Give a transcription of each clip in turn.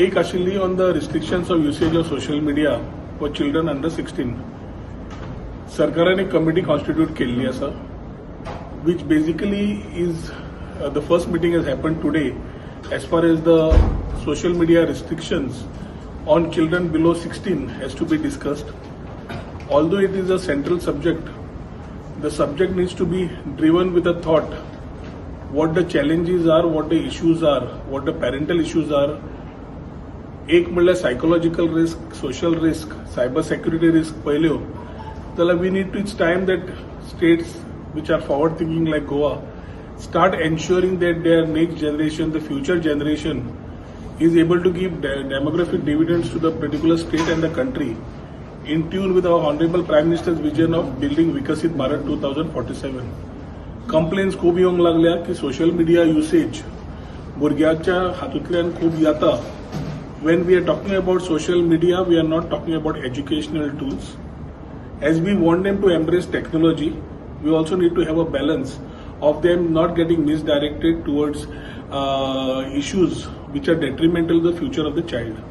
एक आशिल्ली on the restrictions of usage of social media for children under 16. सरकारान एक कमिटी कॉन्स्टिट्यूट केल्ली आसा which basically is the first meeting has happened today as far as the social media restrictions on children below 16 has to be discussed. Although it is a central subject, the subject needs to be driven with a thought. What the challenges are, what the issues are, what the parental issues are. एक म्हणल्यार psychological risk, social risk, cyber security risk पळयल्यो जाल्यार we need to it's time that states which are forward thinking like Goa start ensuring that their next generation, the future generation, is able to give demographic dividends to the particular state and the country in tune with our Honorable Prime Minister's vision of building Vikasit Bharat 2047. Complaints खूब येवंक लागल्या की social media usage भुरग्याच्या हातूंतल्यान खूब जाता. When we are talking about social media, we are not talking about educational tools. As we want them to embrace technology, we also need to have a balance of them not getting misdirected towards issues which are detrimental to the future of the child.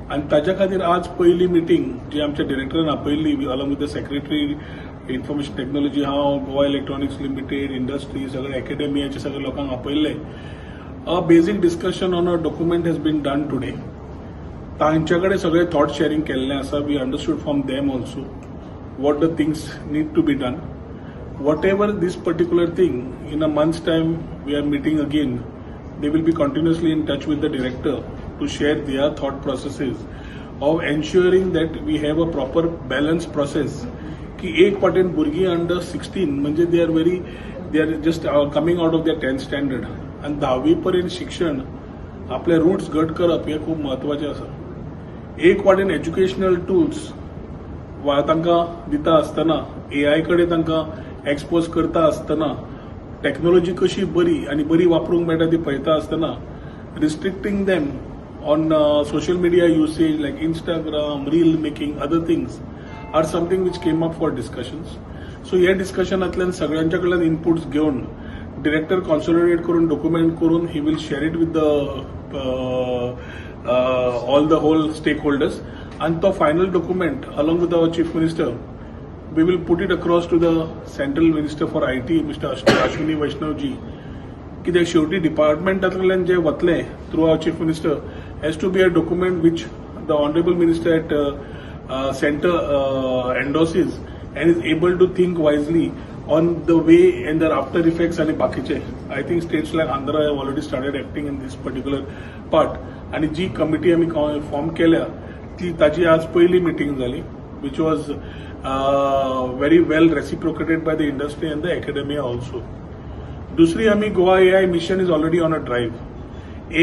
And ताज्या खातीर आज पहिली meeting जी आमच्या डिरेक्टरान आपयल्ली along with the secretary information technology, हांव Goa electronics limited, industry, सगळे अकॅडमियाचे सगळे लोकांक आपयल्ले. A basic discussion on a document has been done today. तांच्या कडेन सगळे थॉट शेअरिंग केल्लें आसा. We understood from them also what the things need to be done. Whatever this particular thing, in a month's time we are meeting again. They will be continuously in touch with the director to share their thought processes of ensuring that we have a proper balanced process. की एक पाटेन भुरगीं under 16 म्हणजे they are just coming out of their 10th standard आणि 10वी पर्यंत शिक्षण आपले roots घट करप हे खूब महत्वाचें आसा. एक वाटेन एज्युकेशनल टूल्स तांकां दिता आसतना AI कडेन तांकां एक्सपोज करता आसतना टेक्नॉलॉजी कशी बरी आणि बरी वापरूंक मेळटा ती पळयता आसतना restricting them on social media usage like Instagram, reel making, other things are something which came up for discussions. So ह्या डिस्कशनांतल्यान सगळ्यांच्या कडल्यान इनपुट्स घेवन डिरेक्टर कॉन्सोलिडेट करून डॉक्युमेंट करून he will share it with the all the whole stakeholders आणि तो final document along with our chief minister we will put it across to the Central Minister for IT, Mr. Ashwini Vaishnav ji. कित्याक शेवटी डिपार्टमेंटांतल्यान जे वतले through our chief minister has to be a document which the Honorable Minister at Center endorses and is able to think wisely on the way and their after effects आणि बाकीचे. I think states like Andhra have already started acting in this particular part. आणि जी committee आम्ही form केल्या ती ताची आज पहिली meeting झाली which was very well reciprocated by the industry and the academia also. Dusri ami Goa AI mission is already on a drive.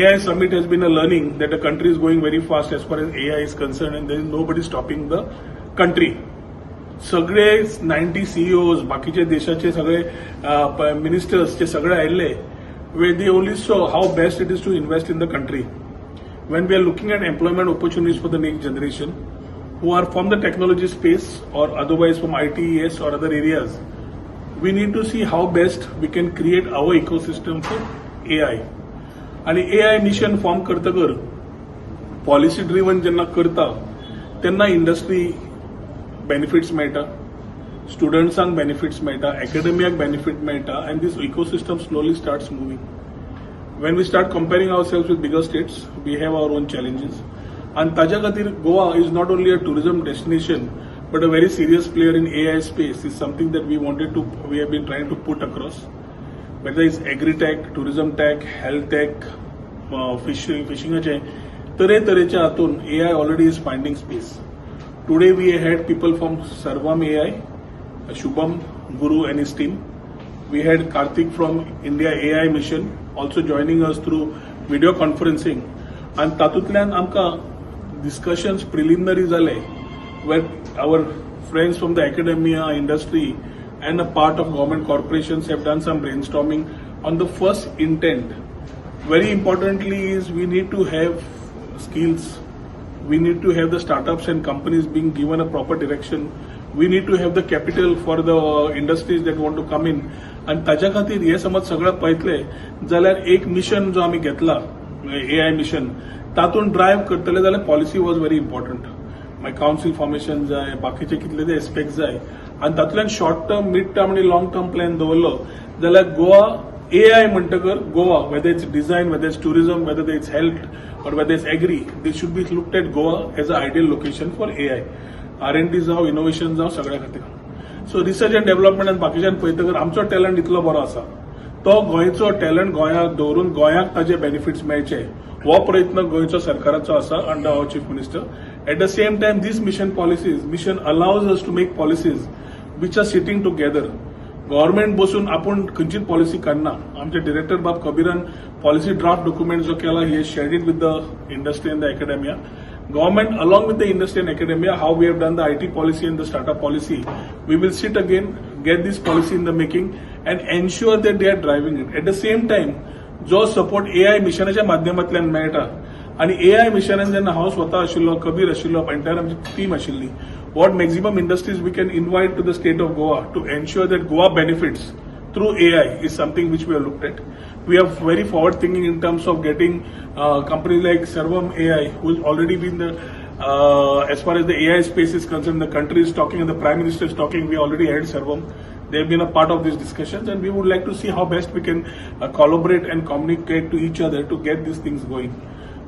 AI summit has been a learning that the country is going very fast as far as AI is concerned and there is nobody stopping the country. सगळे 90 CEOs बाकीचे देशाचे सगळे ministers चे सगळे आयले where they only saw how best it is to invest in the country. When we are looking at employment opportunities for the next generation who are from the technology space or otherwise from ITES or other areas, we need to see how best we can create our ecosystem for AI. आणि AI mission form करतकर policy driven जेन्ना करता तेन्ना industry benefits मेळटा, स्टुडंट्सांक benefits मेळटा, अकॅडमियाक benefit मेळटा and this ecosystem slowly starts moving. When we start comparing ourselves with bigger states, we have our own challenges. And ताज्या खातीर Goa is not only a tourism destination but a very serious player in AI space is something that we have been trying to put across. Whether it's agri-tech, tourism tech, health tech, fishing, तरेच्या हातून AI already is finding space. Today we had people from Sarvam AI, Shubham, Guru and his team. We had Karthik from India AI Mission also joining us through video conferencing. And तातूंतल्यान आमकां discussions preliminary जाले where our friends from the academia, industry and a part of government corporations have done some brainstorming on the first intent. Very importantly is we need to have skills. We need to have the startups and companies being given a proper direction. We need to have the capital for the industries that want to come in. आणि ताज्या खातीर हे समज सगळं पळयतले जाल्यार एक mission जो आमी घेतला AI मिशन तातूंत ड्रायव्ह करतले जाल्यार पॉलिसी वॉज व्हेरी इम्पॉर्टंट. मागीर कावन्सील फॉर्मेशन जाय, बाकीचे कितले ते एस्पेक्ट जाय, आनी तातूंतल्यान शॉर्ट टर्म, मिड टर्म आनी लॉंग टर्म प्लॅन दवरलो जाल्यार गोवा AI म्हणटकर Goa, whether it's design, whether it's tourism, whether it's health, or whether it's agri, this should be looked at Goa as an ideal location for AI. R&D जावं, innovation जावं सगळ्या खातीर. सो research and development आनी बाकीच्यान पळयतकर आमचो talent इतलो बरो आसा, तो गोंयचो टॅलंट गोंयांत दवरून गोंयांक ताजे बेनिफिट्स मेळचे हो प्रयत्न गोंयचो सरकाराचो आसा under our chief minister. At the same time this mission allows us to make policies which are sitting together. Government बसून आपण खंयचीच पॉलिसी काडना. आमचे डिरेक्टर बाब कबीरान पॉलिसी ड्राफ्ट डॉक्युमेंट जो केला ही shared it with the industry and the academia. Government, along with the industry and academia, how we have done the IT policy and the startup policy, we will sit again, get this policy in the making, and ensure that they are driving it. At the same time, जो support AI मिशनाच्या माध्यमांतल्यान मेळटा आणि AI मिशनान जेन्ना हांव स्वता आशिल्लो, कबीर आशिल्लो, entire आमची टीम आशिल्ली, what maximum industries we can invite to the state of Goa to ensure that Goa benefits through AI is something which we have looked at. We are very forward thinking in terms of getting companies like Sarvam AI, who has already been the, as far as the AI space is concerned, the country is talking and the Prime Minister is talking. We already had Sarvam. They have been a part of these discussions, and we would like to see how best we can collaborate and communicate to each other to get these things going.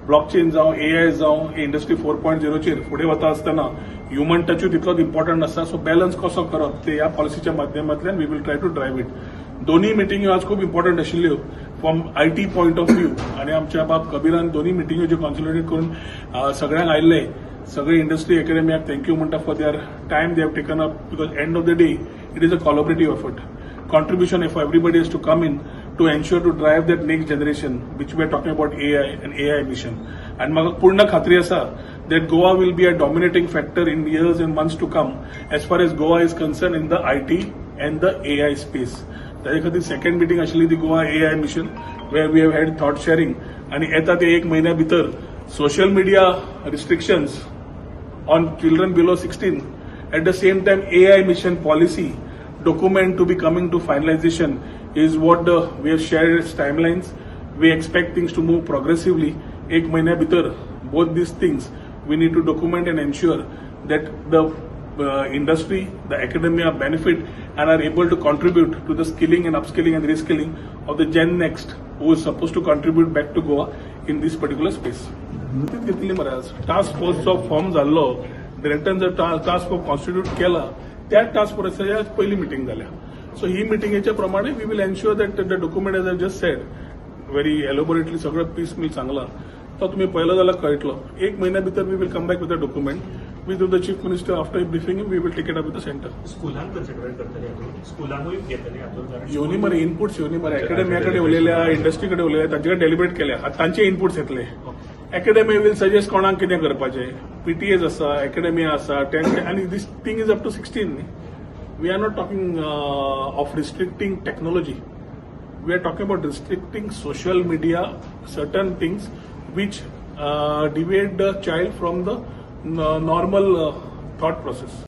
Blockchain जावं, AI जावं, industry 4.0 chair फुडें वता आसतना human टचूय तितलोच important आसा. सो balance कसो करप ते ह्या पॉलिसीच्या माध्यमांतल्यान we will try to drive it. दोन्ही मिटिंग्यो आज खूप इम्पॉर्टंट आशिल्ल्यो from IT point of view, आणि आमच्या बाब कबीरान दोन्ही मिटिंग्यो ज्यो कॉन्सॉलिडेट करून सगळ्यांक आयिल्ले सगळे इंडस्ट्री अकॅडमियाक थँक्यू म्हणटा for their time they have taken up, because end of the day it is a collaborative effort. Contribution if everybody is to come in to ensure to drive that next generation, which we are talking about AI and AI mission. And म्हाका पूर्ण खात्री आसा that Goa will be a dominating factor in years and months to come as far as Goa is concerned in the IT and the AI space. ताजे खातीर second meeting आशिल्ली ती Goa AI mission, where we have had thought sharing, आणि येता ते एक म्हयन्या भितर social media restrictions on children below 16, at the same time AI mission policy document to be coming to finalization is what we have shared its timelines. We expect things to move progressively. एक महिन्या भितर both these things we need to document and ensure that the industry, the academia benefit and are able to contribute to the skilling and upskilling and reskilling of the Gen Next who is supposed to contribute back to Goa in this particular space. Task फोर्सचा form जाल्लो, डिरेक्टरान जर task force constitute केला, त्या task फोर्साची आज पहिली meeting झाल्या. सो ही मिटिंगेच्या प्रमाणे we will ensure that the document as I just said very elaborately सगळं पीस मिल चांगला तो तुम्ही पहिलं जाल्यार कळटलो. एक महिन्या भितर we will come back with the document with the chief minister after briefing we will take it up with the centre. स्कुलांक कन्सिडर करतले, स्कुलांकूय घेतले हातून येवनी मरे इनपुट्स येवनी मरे अकॅडमियाकडे उलयल्या, इंडस्ट्रीकडे उलयल्या, तांचे डेलिब्रेट केल्या, तांचे इनपुट्स येतले. अकॅडमी विल सजेस्ट कोणाक कितें करपाचें. PTAs आसा, अकॅडमिया आसा, आनी this thing is up to 16. We are not talking of restricting technology. We are talking about restricting social media, certain things which deviate the child from the normal thought process.